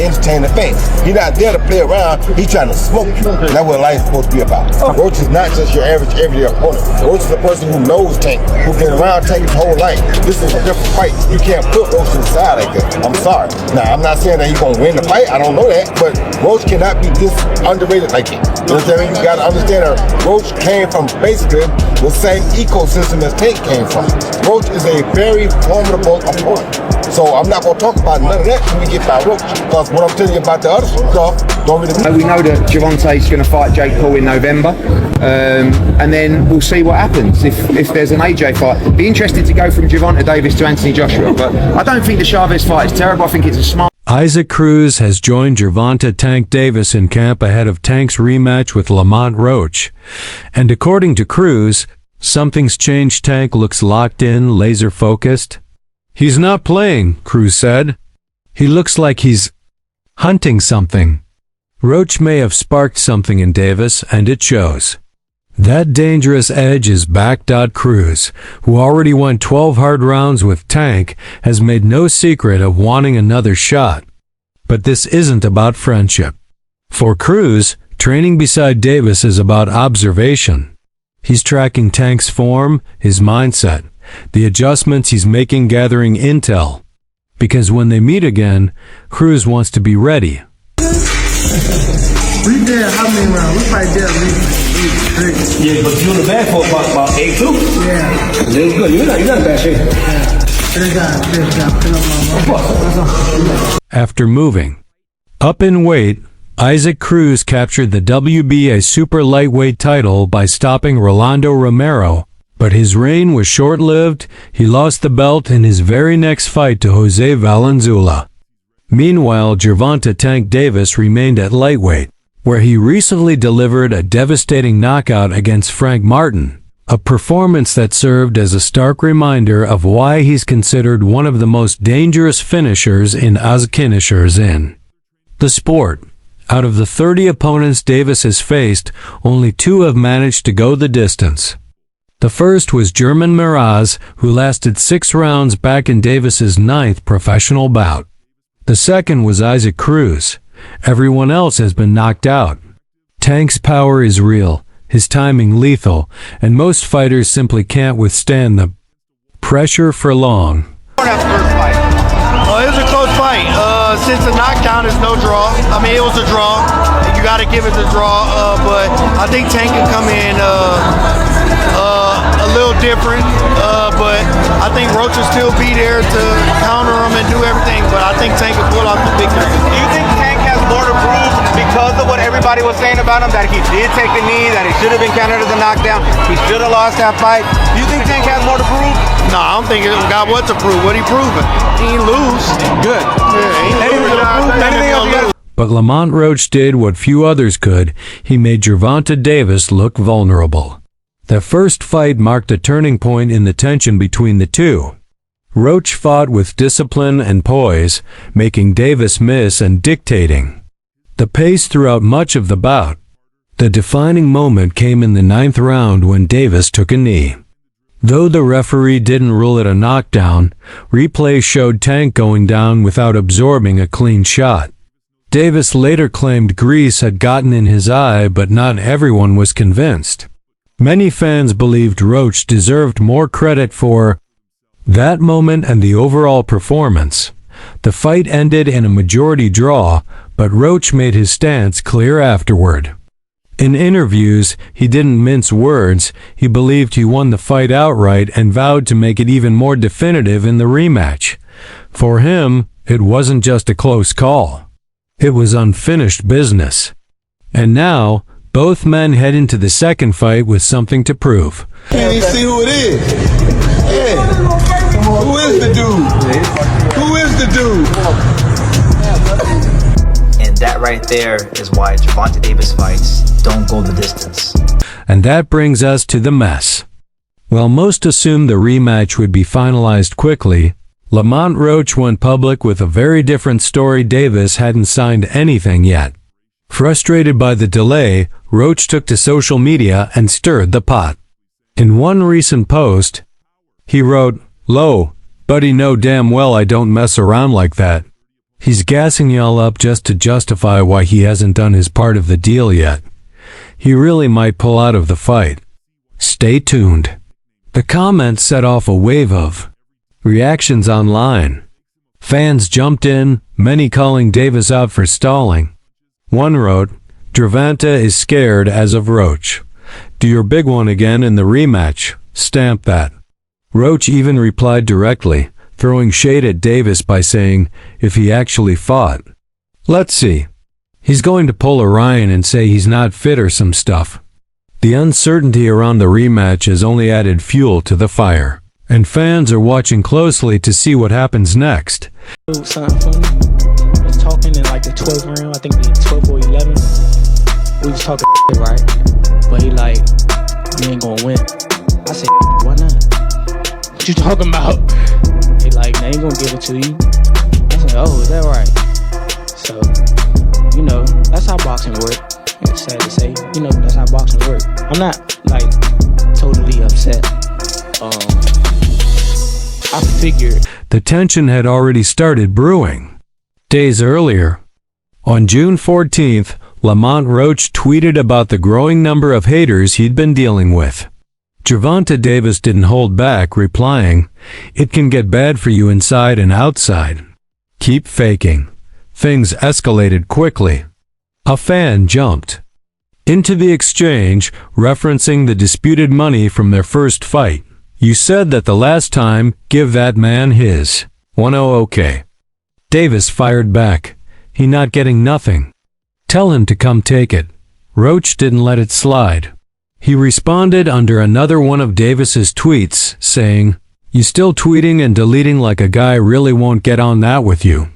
entertain the fans. He's not there to play around. He's trying to smoke you. And that's what life's supposed to be about. Roach is not just your average everyday opponent. Roach is a person who knows Tank, who's been around Tank his whole life. This is a different fight. You can't put Roach to the side like that. I'm sorry. Now, I'm not saying that he's gonna win the fight. I don't know that, but Roach cannot be this underrated like that. You know what I'm saying? You gotta understand that Roach came from basically the same ecosystem as Tank came from. Roach is a very formidable opponent. So I'm not going to talk about none of that when we get by Roach. Because what I'm telling you about the other stuff, don't really... We know that Gervonta's going to fight Jake Paul in November. And then we'll see what happens if there's an AJ fight. Be interested to go from Gervonta Davis to Anthony Joshua. But I don't think the Chavez fight is terrible. I think it's a smart... Isaac Cruz has joined Gervonta "Tank" Davis in camp ahead of Tank's rematch with Lamont Roach. And according to Cruz, something's changed. Tank looks locked in, laser-focused. He's not playing, Cruz said. He looks like he's hunting something. Roach may have sparked something in Davis, and it shows. That dangerous edge is back. Cruz, who already won 12 hard rounds with Tank, has made no secret of wanting another shot. But this isn't about friendship. For Cruz, training beside Davis is about observation. He's tracking Tank's form, his mindset, the adjustments he's making, gathering intel. Because when they meet again, Cruz wants to be ready. We did how many rounds? We probably did Yeah, but you in the bag for about 8-2. Yeah. It's good. You're not in bad shape. After moving up in weight, Isaac Cruz captured the WBA super lightweight title by stopping Rolando Romero, but his reign was short-lived. He lost the belt in his very next fight to Jose Valenzuela. Meanwhile, Gervonta "Tank" Davis remained at lightweight, where he recently delivered a devastating knockout against Frank Martin, a performance that served as a stark reminder of why he's considered one of the most dangerous finishers in the sport. Out of the 30 opponents Davis has faced, only 2 have managed to go the distance. The first was German Miraz, who lasted 6 rounds back in Davis's 9th professional bout. The second was Isaac Cruz. Everyone else has been knocked out. Tank's power is real, his timing lethal, and most fighters simply can't withstand the pressure for long. It was a close fight. Since the knockdown is no draw. I mean, it was a draw. You got to give it the draw. But I think Tank can come in a little different. But I think Roach will still be there to counter him and do everything. But I think Tank can pull off the victory. Do you think Tank has more to prove because of what everybody was saying about him? That he did take a knee, that he should have been countered as a knockdown, he should have lost that fight. Do you think Tank has more to prove? No, I don't think he got what to prove. What he proving? He ain't lose. Good. Yeah, Anything else? But Lamont Roach did what few others could. He made Gervonta Davis look vulnerable. The first fight marked a turning point in the tension between the two. Roach fought with discipline and poise, making Davis miss and dictating the pace throughout much of the bout. The defining moment came in the 9th round when Davis took a knee. Though the referee didn't rule it a knockdown, replay showed Tank going down without absorbing a clean shot. Davis later claimed grease had gotten in his eye, but not everyone was convinced. Many fans believed Roach deserved more credit for that moment and the overall performance. The fight ended in a majority draw, but Roach made his stance clear afterward. In interviews, he didn't mince words. He believed he won the fight outright and vowed to make it even more definitive in the rematch. For him, it wasn't just a close call. It was unfinished business. And now, both men head into the second fight with something to prove. Can't even see who it is. Yeah. Who is the dude? Who is the dude? And that right there is why Gervonta Davis fights don't go the distance. And that brings us to the mess. While most assumed the rematch would be finalized quickly, Lamont Roach went public with a very different story. Davis hadn't signed anything yet. Frustrated by the delay, Roach took to social media and stirred the pot. In one recent post, he wrote, "Lo, buddy, know damn well I don't mess around like that. He's gassing y'all up just to justify why he hasn't done his part of the deal yet. He really might pull out of the fight. Stay tuned. The comments set off a wave of reactions online. Fans jumped in, many calling Davis out for stalling. One wrote, "Gervonta is scared as of Roach. Do your big one again in the rematch. Stamp that." Roach even replied directly, throwing shade at Davis by saying, if he actually fought. Let's see. He's going to pull a Ryan and say he's not fit or some stuff. The uncertainty around the rematch has only added fuel to the fire, and fans are watching closely to see what happens next. Something funny. I was talking in like the 12th round, I think the 12th or 11th. We was talking right? But he like, you ain't gonna win. I said, why not? What you talking about? He like, they ain't gonna give it to you. I said, oh, is that right? So, you know, that's how boxing works. It's sad to say, you know, that's how boxing works. I'm not like totally upset. I figured the tension had already started brewing. Days earlier, on June 14th, Lamont Roach tweeted about the growing number of haters he'd been dealing with. Gervonta Davis didn't hold back, replying, "It can get bad for you inside and outside. Keep faking." Things escalated quickly. A fan jumped into the exchange, referencing the disputed money from their first fight. "You said that the last time, give that man his 10 OK." Davis fired back, "He not getting nothing. Tell him to come take it." Roach didn't let it slide. He responded under another one of Davis's tweets, saying, "You still tweeting and deleting like a guy really won't get on that with you."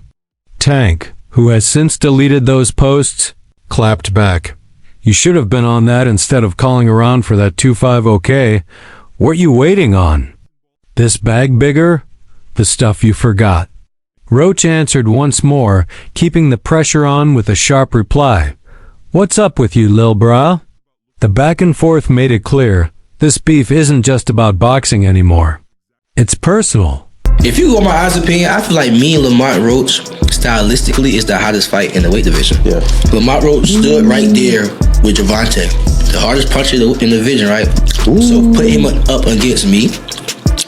Tank, who has since deleted those posts, clapped back, "You should have been on that instead of calling around for that 2-5 OK. What you waiting on? This bag bigger? The stuff you forgot." Roach answered once more, keeping the pressure on with a sharp reply. "What's up with you, lil brah?" The back and forth made it clear, this beef isn't just about boxing anymore. It's personal. If you go on my honest opinion, I feel like me and Lamont Roach, stylistically, is the hottest fight in the weight division. Yeah. Lamont Roach stood right there with Gervonta, the hardest puncher in the division, right? Ooh. So put him up against me,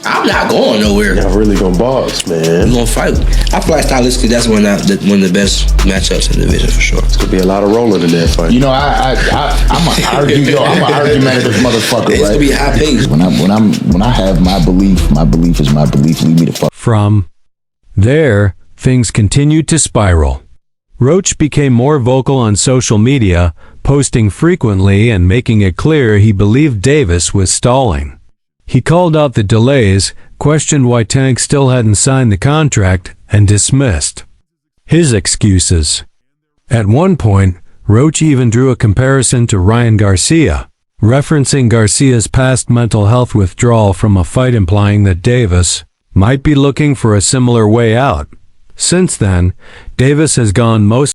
I'm not going nowhere. Y'all really gonna box, man. We're gonna fight. I feel like stylistically, that's one of the best matchups in the division for sure. It's gonna be a lot of rolling in that fight. You know, I'm an argumentative motherfucker. It's gonna be high pace. When I have my belief is my belief. Leave me the fuck. From there, things continued to spiral. Roach became more vocal on social media, posting frequently and making it clear he believed Davis was stalling. He called out the delays, questioned why Tank still hadn't signed the contract, and dismissed his excuses. At one point, Roach even drew a comparison to Ryan Garcia, referencing Garcia's past mental health withdrawal from a fight, implying that Davis might be looking for a similar way out. Since then, Davis has gone most